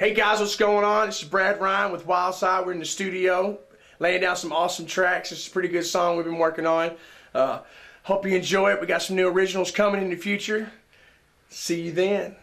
Hey guys, what's going on? This is Brad Ryan with Wylde Syde. We're in the studio laying down some awesome tracks. This is a pretty good song we've been working on. Hope you enjoy it. We got some new originals coming in the future. See you then.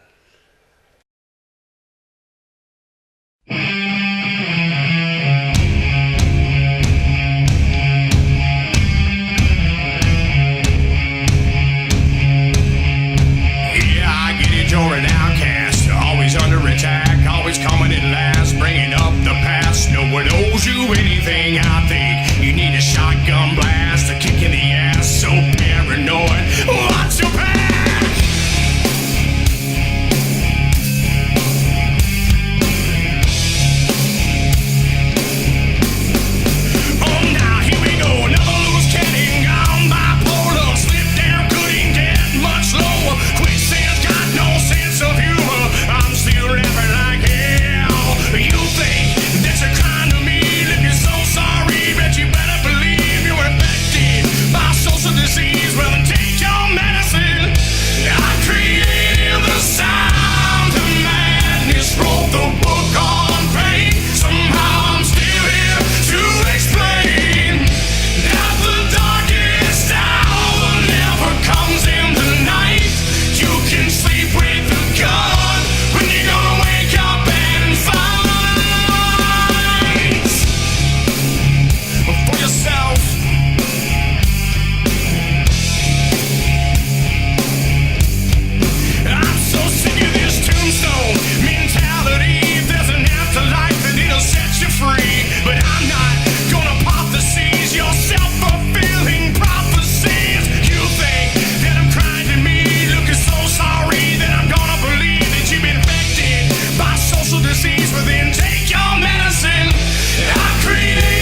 You're an outcast, always under attack, always coming in last, bringing up the past. No one owes you anything. I think you need a shotgun blast, a kick in the ass, so paranoid. What's your past? Oh, now here we go, another loose cannon, gone bipolar, slip down, couldn't get much lower. Quicksand's got no sense of humor. I'm still laughing like hell. You think that you're kind to me? Look, you're so sorry, but you better believe you're infected by social disease. Well, then take your medicine. I created the sound of madness, wrote the book on pain. Somehow I'm still here to explain that the darkest hour never comes in the night. You can sleep with a gun when you're gonna wake up and fight for yourself. I'm so sick of this tombstone mentality. There's an afterlife and it'll set you free, but I'm not gonna pop the seeds. Your self-fulfilling prophecies. You think that I'm crying to me, looking so sorry that I'm gonna believe that you've been infected by social disease. Well, then take your medicine. I created